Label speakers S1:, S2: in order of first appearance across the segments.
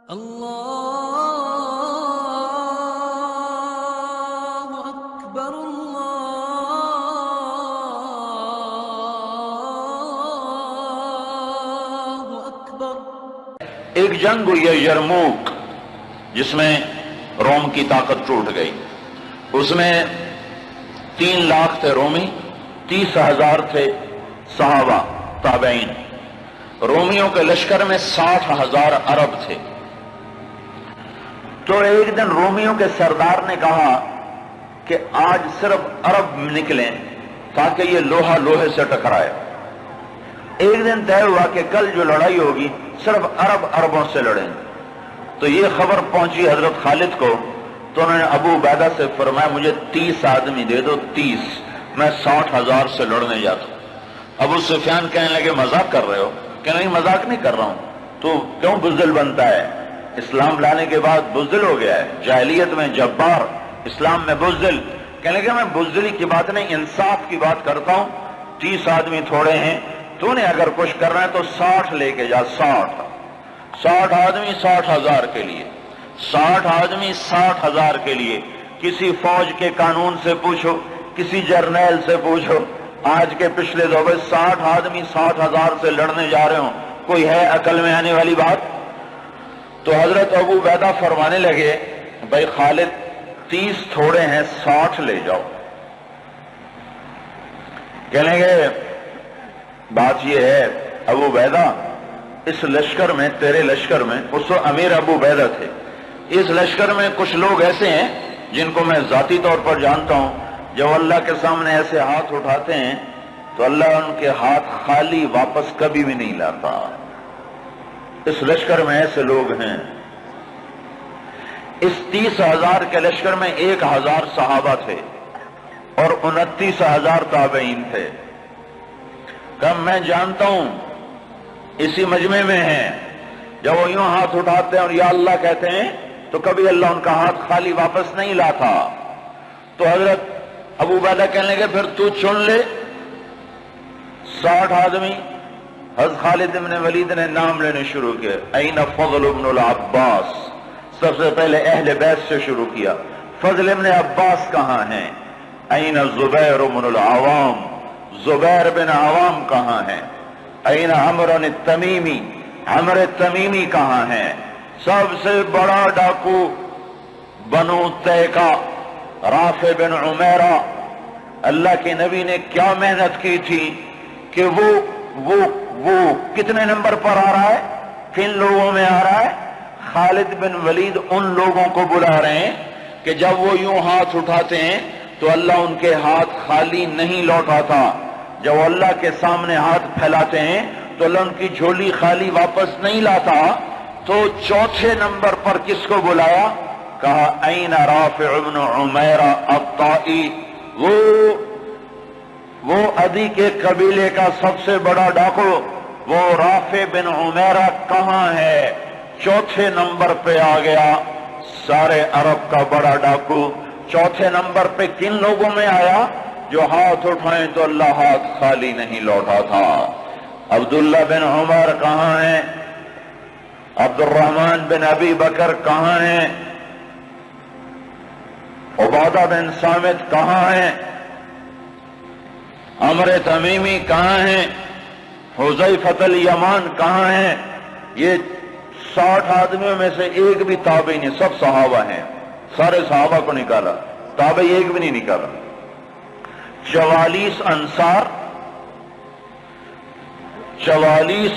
S1: اللہ اکبر اللہ اکبر۔
S2: ایک جنگ ہوئی ہے یرموک، جس میں روم کی طاقت ٹوٹ گئی۔ اس میں 3 لاکھ تھے رومی، 30,000 تھے صحابہ تابعین۔ رومیوں کے لشکر میں 60,000 عرب تھے۔ تو ایک دن رومیوں کے سردار نے کہا کہ آج صرف عرب نکلیں تاکہ یہ لوہا لوہے سے ٹکرائے۔ ایک دن طے ہوا کہ کل جو لڑائی ہوگی صرف عربوں سے لڑیں۔ تو یہ خبر پہنچی حضرت خالد کو، تو انہوں نے ابو عبیدہ سے فرمایا مجھے 30 آدمی دے دو، 30، میں 60,000 سے لڑنے جاتا ہوں۔ ابو سفیان کہنے لگے مذاق کر رہے ہو؟ کہ نہیں مذاق نہیں کر رہا ہوں۔ تو کیوں بزدل بنتا ہے؟ اسلام لانے کے بعد بزدل ہو گیا ہے، جاہلیت میں جبار، اسلام میں بزدل۔ کہنے لگے میں بزدلی کی بات نہیں، انصاف کی بات کرتا ہوں۔ 30 آدمی تھوڑے ہیں، تو نے اگر کچھ کرنا ہے تو 60 لے کے جا، 60 آدمی 60,000 کے لیے، 60 آدمی 60,000 کے لیے۔ کسی فوج کے قانون سے پوچھو، کسی جرنیل سے پوچھو، آج کے پچھلے دور میں 60 آدمی 60,000 سے لڑنے جا رہے ہوں، کوئی ہے عقل میں آنے والی بات؟ تو حضرت ابو عبیدہ فرمانے لگے بھائی خالد 30 تھوڑے ہیں، 60 لے جاؤ۔ کہنے لگے بات یہ ہے ابو عبیدہ، اس لشکر میں، تیرے لشکر میں، اس وقت امیر ابو عبیدہ تھے، اس لشکر میں کچھ لوگ ایسے ہیں جن کو میں ذاتی طور پر جانتا ہوں، جب اللہ کے سامنے ایسے ہاتھ اٹھاتے ہیں تو اللہ ان کے ہاتھ خالی واپس کبھی بھی نہیں لاتا۔ اس لشکر میں ایسے لوگ ہیں۔ اس 30,000 کے لشکر میں 1,000 صحابہ تھے اور 29,000 تابعین تھے۔ کہ میں جانتا ہوں اسی مجمع میں ہیں، جب وہ یوں ہاتھ اٹھاتے ہیں اور یا اللہ کہتے ہیں تو کبھی اللہ ان کا ہاتھ خالی واپس نہیں لاتا۔ تو حضرت ابو عبیدہ کہنے لگے پھر تو چن لے 60 آدمی۔ حضرت خالد بن ولید نے نام لینے شروع کیے، این فضل بن العباس، سب سے پہلے اہل بیت سے شروع کیا، فضل بن عباس کہاں ہیں؟ این زبیر بن العوام، زبیر بن عوام کہاں ہیں؟ این عمرو التمیمی، عمرو التمیمی کہاں ہیں؟ سب سے بڑا ڈاکو بنو تیکا، رافع بن عمیرہ۔ اللہ کے نبی نے کیا محنت کی تھی کہ وہ کتنے نمبر پر آ رہا ہے، کن لوگوں میں آ رہا ہے؟ خالد بن ولید ان لوگوں کو بلا رہے ہیں کہ جب وہ یوں ہاتھ اٹھاتے ہیں تو اللہ ان کے ہاتھ خالی نہیں لوٹاتا، جب وہ اللہ کے سامنے ہاتھ پھیلاتے ہیں تو اللہ ان کی جھولی خالی واپس نہیں لاتا۔ تو چوتھے نمبر پر کس کو بلایا؟ کہا این رافع بن عمیرہ الطائی، وہ عدی کے قبیلے کا سب سے بڑا ڈاکو، وہ رافع بن عمیرہ کہاں ہے؟ چوتھے نمبر پہ آ گیا، سارے عرب کا بڑا ڈاکو۔ چوتھے نمبر پہ کن لوگوں میں آیا؟ جو ہاتھ اٹھائیں تو اللہ ہاتھ خالی نہیں لوٹا تھا۔ عبداللہ بن عمر کہاں ہیں؟ عبد الرحمن بن ابی بکر کہاں ہیں؟ عبادہ بن صامت کہاں ہیں؟ عمرو تمیمی کہاں ہیں؟ حذیفہ الیمان کہاں ہیں؟ یہ 60 آدمیوں میں سے ایک بھی تابعی نہیں، سب صحابہ ہیں، سارے صحابہ کو نکالا، تابعی ایک بھی نہیں نکالا۔ 44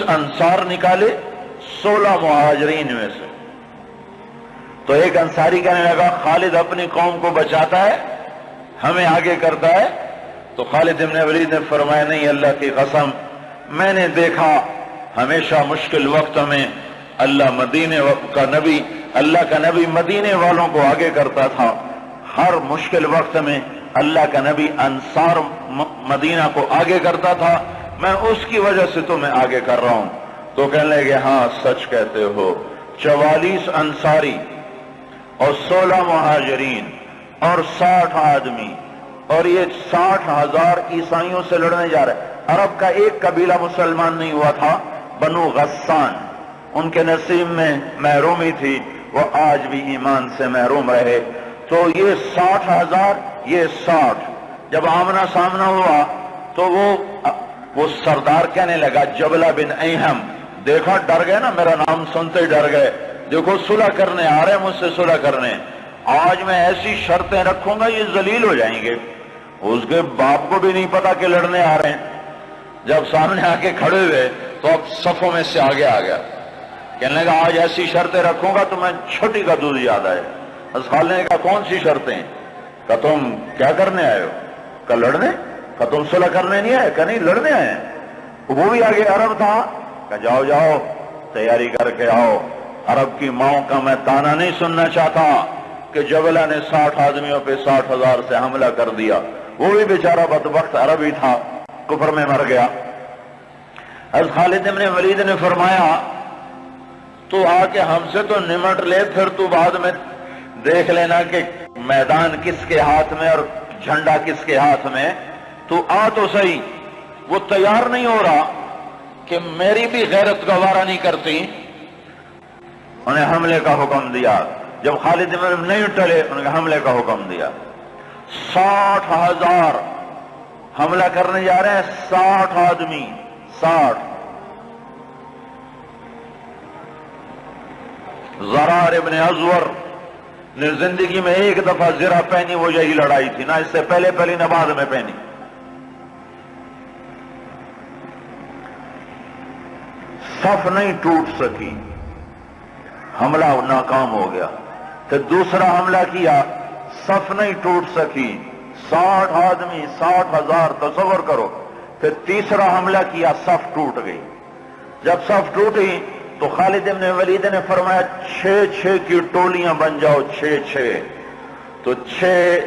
S2: انصار نکالے 16 مہاجرین میں سے۔ تو ایک انصاری کہنے لگا خالد اپنی قوم کو بچاتا ہے، ہمیں آگے کرتا ہے۔ تو خالد بن ولید نے فرمایا نہیں، اللہ کی قسم میں نے دیکھا ہمیشہ مشکل وقت میں اللہ کا نبی مدینے والوں کو آگے کرتا تھا، ہر مشکل وقت میں اللہ کا نبی انصار مدینہ کو آگے کرتا تھا، میں اس کی وجہ سے تمہیں آگے کر رہا ہوں۔ تو کہنے لگے ہاں سچ کہتے ہو۔ 44 انصاری اور 16 مہاجرین اور 60 آدمی، اور یہ 60,000 عیسائیوں سے لڑنے جا رہے۔ عرب کا ایک قبیلہ مسلمان نہیں ہوا تھا، بنو غسان، ان کے نصیب میں محرومی تھی، وہ آج بھی ایمان سے محروم رہے۔ تو یہ 60,000، یہ 60، جب آمنا سامنا ہوا تو وہ سردار کہنے لگا جبلہ بن ایہم، دیکھا ڈر گئے نا، میرا نام سنتے ڈر گئے، دیکھو صلح کرنے آ رہے ہیں مجھ سے صلح کرنے، آج میں ایسی شرطیں رکھوں گا یہ ذلیل ہو جائیں گے۔ اس کے باپ کو بھی نہیں پتا کہ لڑنے آ رہے ہیں، جب سامنے آ کے کھڑے ہوئے تو اب صفوں میں سے آگے آ گیا، کہنے لگا آج ایسی شرطیں رکھوں گا تو میں چھوٹی کا دودھ یاد آئے۔ خالد نے کہا کون سی شرطیں؟ کہ تم کیا کرنے آئے ہو؟ کہ لڑنے؟ کہ تم صلح کرنے نہیں آئے؟ کہ نہیں لڑنے آئے ہیں۔ وہ بھی آگے عرب تھا، کہ جاؤ جاؤ تیاری کر کے آؤ۔ عرب کی ماؤں کا میں تانا نہیں سننا چاہتا کہ جبلہ نے 60 آدمیوں پہ 60,000 سے حملہ کر دیا، وہ بھی بیچارہ بدبخت عربی تھا، کفر میں مر گیا۔ حضرت خالد بن ولید نے فرمایا تو آ کے ہم سے تو نمٹ لے، پھر تو بعد میں دیکھ لینا کہ میدان کس کے ہاتھ میں اور جھنڈا کس کے ہاتھ میں، تو آ تو صحیح۔ وہ تیار نہیں ہو رہا کہ میری بھی غیرت گوارا نہیں کرتی، انہیں حملے کا حکم دیا۔ جب خالد بن ولید نہیں ٹلے انہیں حملے کا حکم دیا۔ 60,000 حملہ کرنے جا رہے ہیں، 60 آدمی، 60۔ زرار ابن ازور نے زندگی میں ایک دفعہ زرہ پہنی، وہ یہی لڑائی تھی، نہ اس سے پہلے پہلی نہ بعد میں پہنی۔ صف نہیں ٹوٹ سکی، حملہ ناکام ہو گیا۔ پھر دوسرا حملہ کیا، صف نہیں ٹوٹ سکی، 60 آدمی، 60,000، تصور کرو۔ پھر تیسرا حملہ کیا، صف ٹوٹ گئی۔ جب صف ٹوٹی تو خالد بن ولید نے فرمایا 6 کی ٹولیاں بن جاؤ، 6 تو 6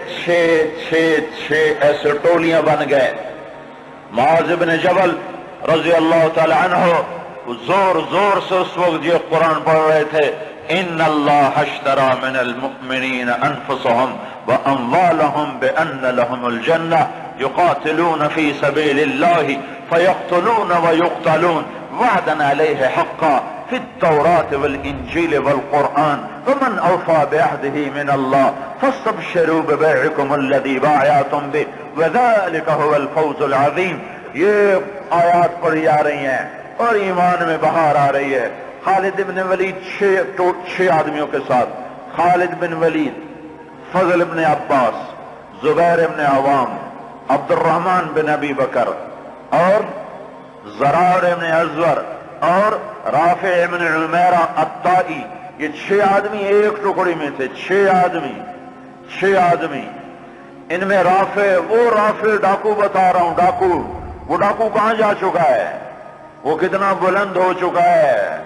S2: ایسے ٹولیاں بن گئے۔ معاذ بن جبل رضی اللہ تعالی عنہ زور زور سے اس وقت یہ قرآن پڑھ رہے تھے، ان اللہ اشترى من المؤمنین انفسهم واموالهم بان لهم الجنہ یقاتلون فی سبیل اللہ فیقتلون ویقتلون وعدا علیہ حقا فی التوراة والانجیل والقرآن ومن اوفى بعهده من اللہ فاستبشروا ببیعکم الذی بايعتم به وذلك هو الفوز العظیم۔ یہ آیات پڑھی جا رہی ہیں اور ایمان میں بہار آ رہی ہے۔ خالد بن ولید 6 آدمیوں کے ساتھ، خالد بن ولید، فضل بن عباس، زبیر بن عوام، عبد الرحمن بن ابی بکر اور زرار بن ازور اور رافع بن عمیرہ الطائی، یہ 6 آدمی ایک ٹکڑی میں تھے، 6 آدمی۔ ان میں رافع، وہ رافع ڈاکو بتا رہا ہوں، ڈاکو، وہ ڈاکو کہاں جا چکا ہے، وہ کتنا بلند ہو چکا ہے،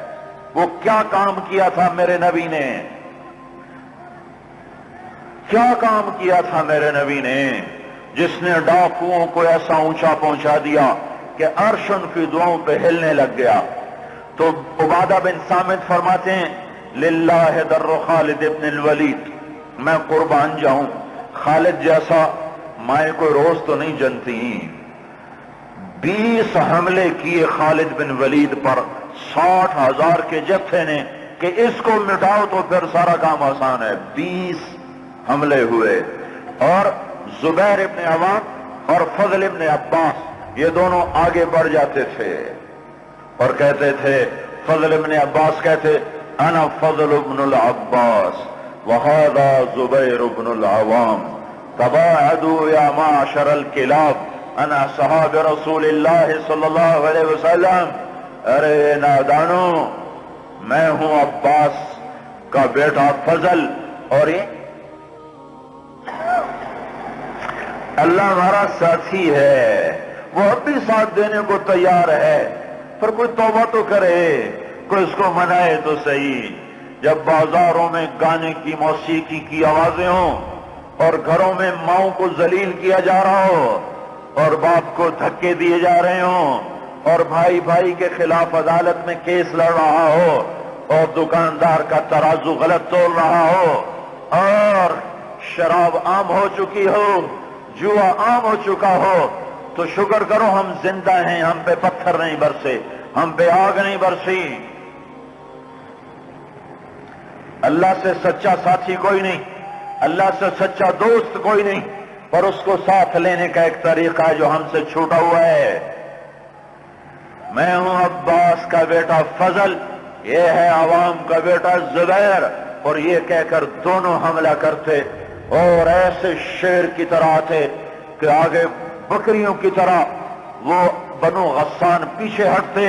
S2: وہ کیا کام کیا تھا میرے نبی نے، کیا کام کیا تھا میرے نبی نے، جس نے ڈاکوؤں کو ایسا اونچا پہنچا دیا کہ عرش ان کی دعاؤں پہ ہلنے لگ گیا۔ تو عبادہ بن صامت فرماتے ہیں للہ در خالد ابن الولید، میں قربان جاؤں، خالد جیسا مائیں کوئی روز تو نہیں جنتی۔ 20 حملے کیے خالد بن ولید پر 60,000 کے جتھے نے کہ اس کو مٹاؤ تو پھر سارا کام آسان ہے۔ 20 حملے ہوئے اور زبیر ابن عوام اور فضل ابن عباس یہ دونوں آگے بڑھ جاتے تھے اور کہتے تھے، فضل ابن عباس کہتے انا فضل ابن العباس وہذا زبیر ابن العوام تباعدوا یا معشر الکلاب انا صحاب رسول اللہ صلی اللہ علیہ وسلم۔ ارے نادانو، میں ہوں عباس کا بیٹا فضل، اور یہ اللہ ہمارا ساتھی ہے، وہ اب بھی ساتھ دینے کو تیار ہے، پر کوئی توبہ تو کرے، کوئی اس کو منائے تو صحیح۔ جب بازاروں میں گانے کی، موسیقی کی آوازیں ہوں اور گھروں میں ماؤں کو ذلیل کیا جا رہا ہو اور باپ کو دھکے دیے جا رہے ہوں اور بھائی بھائی کے خلاف عدالت میں کیس لڑ رہا ہو اور دکاندار کا ترازو غلط تول رہا ہو اور شراب عام ہو چکی ہو، جوا عام ہو چکا ہو، تو شکر کرو ہم زندہ ہیں، ہم پہ پتھر نہیں برسے، ہم پہ آگ نہیں برسی۔ اللہ سے سچا ساتھی کوئی نہیں، اللہ سے سچا دوست کوئی نہیں، پر اس کو ساتھ لینے کا ایک طریقہ ہے جو ہم سے چھوٹا ہوا ہے۔ میں ہوں عباس کا بیٹا فضل، یہ ہے عوام کا بیٹا زبیر، اور یہ کہہ کر دونوں حملہ کرتے اور ایسے شیر کی طرح تھے کہ آگے بکریوں کی طرح وہ بنو غسان پیچھے ہٹتے۔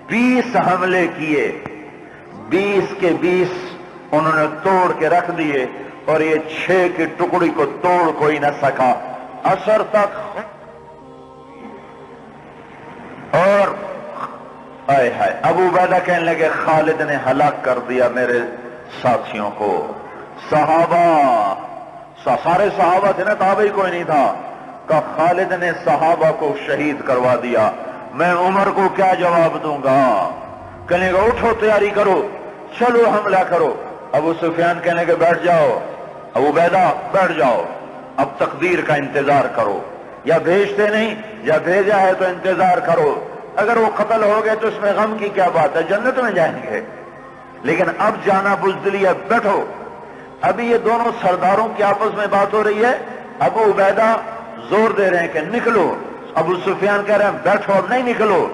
S2: 20 حملے کیے، 20 کے 20 انہوں نے توڑ کے رکھ دیے، اور یہ 6 کی ٹکڑی کو توڑ کوئی نہ سکا عصر تک۔ اور آئے ہائے ابو عبیدہ کہنے لگے خالد نے ہلاک کر دیا میرے ساتھیوں کو۔ صحابہ سارے صحابہ تھے نا، تابعی کوئی نہیں تھا، کہ خالد نے صحابہ کو شہید کروا دیا، میں عمر کو کیا جواب دوں گا؟ کہنے لگا اٹھو تیاری کرو، چلو حملہ کرو۔ ابو سفیان کہنے لگے بیٹھ جاؤ، ابو عبیدہ بیٹھ جاؤ، اب تقدیر کا انتظار کرو، یا بھیجتے نہیں یا بھیجا ہے تو انتظار کرو، اگر وہ قتل ہو گئے تو اس میں غم کی کیا بات ہے، جنت میں جائیں گے، لیکن اب جانا بزدلی ہے، بیٹھو۔ ابھی یہ دونوں سرداروں کی آپس میں بات ہو رہی ہے، ابو عبیدہ زور دے رہے ہیں کہ نکلو، ابو سفیان کہہ رہے ہیں بیٹھو اب نہیں نکلو۔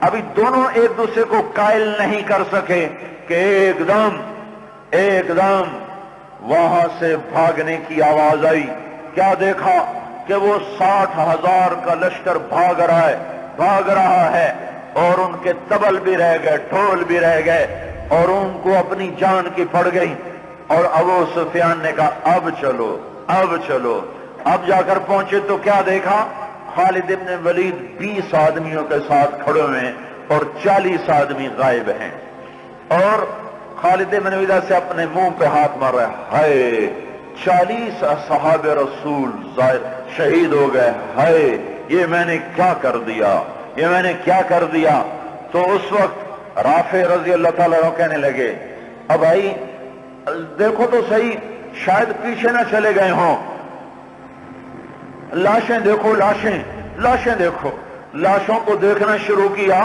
S2: ابھی دونوں ایک دوسرے کو قائل نہیں کر سکے کہ ایک دم وہاں سے بھاگنے کی آواز آئی۔ کیا دیکھا کہ وہ 60,000 کا لشکر بھاگ رہا ہے، اور ان کے طبل بھی رہ گئے، ڈھول بھی رہ گئے، اور ان کو اپنی جان کی پڑ گئی۔ اور ابو سفیان نے کہا اب چلو، اب جا کر پہنچے تو کیا دیکھا؟ خالد ابن ولید 20 آدمیوں کے ساتھ کھڑے ہوئے ہیں اور 40 آدمی غائب ہیں، اور خالد ابن ولید سے اپنے منہ پہ ہاتھ مار رہا ہے، ہائے 40 اصحاب رسول شہید ہو گئے، ہائے یہ میں نے کیا کر دیا۔ تو اس وقت رافع رضی اللہ تعالیٰ عنہ کہنے لگے اب بھائی دیکھو تو صحیح، شاید پیچھے نہ چلے گئے ہوں، لاشیں دیکھو، لاشیں دیکھو۔ لاشوں کو دیکھنا شروع کیا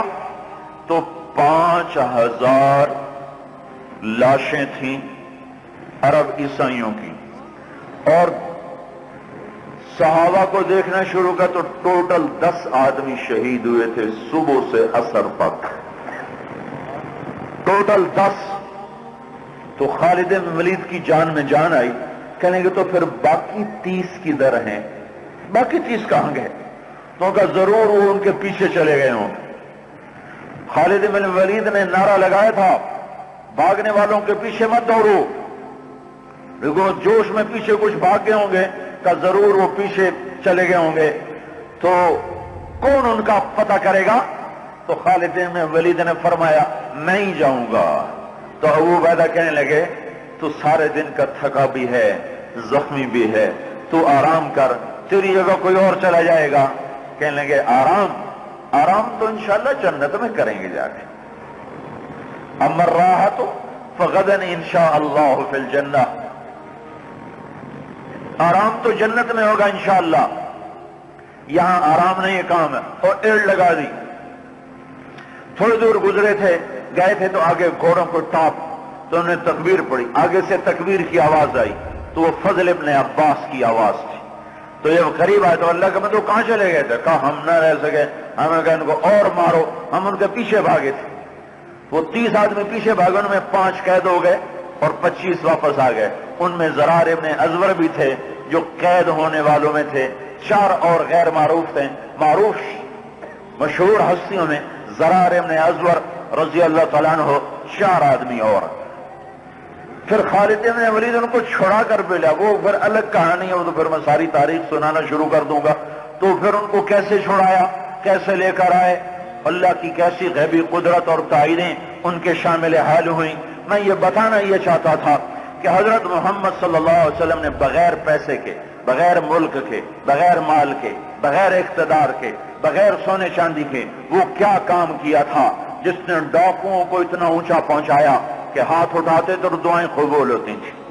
S2: تو 5,000 لاشیں تھیں عرب عیسائیوں کی، اور صحابہ کو دیکھنا شروع کیا تو ٹوٹل 10 آدمی شہید ہوئے تھے صبح سے عصر تک، ٹوٹل 10۔ تو خالد بن ولید کی جان میں جان آئی، کہنے گے تو پھر باقی 30 کدھر ہیں، باقی 30 کہاں گئے؟ تو کہا ضرور وہ ان کے پیچھے چلے گئے ہوں۔ خالد بن ولید نے نعرہ لگایا تھا بھاگنے والوں کے پیچھے مت دوڑو، دیکھو جوش میں پیچھے کچھ بھاگ گئے ہوں گے، کہ ضرور وہ پیچھے چلے گئے ہوں گے، تو کون ان کا پتہ کرے گا؟ تو خالد بن ولید نے فرمایا میں ہی جاؤں گا۔ تو ابو عبیدہ کہنے لگے تو سارے دن کا تھکا بھی ہے، زخمی بھی ہے، تو آرام کر، تیری جگہ کوئی اور چلا جائے گا۔ کہنے لگے آرام تو انشاءاللہ جنت میں کریں گے جا کے، اما الراحۃ فغدا انشاءاللہ فی الجنہ، آرام تو جنت میں ہوگا انشاءاللہ، یہاں آرام نہیں کام ہے۔ اور ایڑ لگا دی، تھوڑی دور گزرے تھے، گئے تھے تو آگے گھوڑوں کو ٹاپ، تو انہوں نے تکبیر پڑھی، آگے سے تکبیر کی آواز آئی تو وہ فضل ابن عباس کی آواز تھی۔ تو جب قریب آئے تو اللہ کا تو کہاں چلے گئے تھے؟ کہا ہم نہ رہ سکے، ہمیں کہا ان کو اور مارو، ہم ان کے پیچھے بھاگے تھے۔ وہ 30 آدمی پیچھے بھاگے، ان میں 5 قید ہو گئے اور 25 واپس آ گئے۔ ان میں زرار ابن ازور بھی تھے جو قید ہونے والوں میں تھے، 4 اور غیر معروف تھے، معروف مشہور ہستیوں میں زرار ابن ازور رضی اللہ تعالیٰ عنہ، 4 آدمی اور۔ پھر خالد بن ولید ان کو چھڑا کر بھیجا، وہ پھر الگ کہانی ہے، وہ تو پھر میں ساری تاریخ سنانا شروع کر دوں گا۔ تو پھر ان کو کیسے چھڑایا، کیسے لے کر آئے، اللہ کی کیسی غیبی قدرت اور تائیدیں ان کے شامل حال ہوئیں۔ میں یہ بتانا یہ چاہتا تھا کہ حضرت محمد صلی اللہ علیہ وسلم نے بغیر پیسے کے، بغیر ملک کے، بغیر مال کے، بغیر اقتدار کے، بغیر سونے چاندی کے وہ کیا کام کیا تھا جس نے ڈاکوؤں کو اتنا اونچا پہنچایا کہ ہاتھ اٹھاتے تو دعائیں قبول ہوتی تھیں۔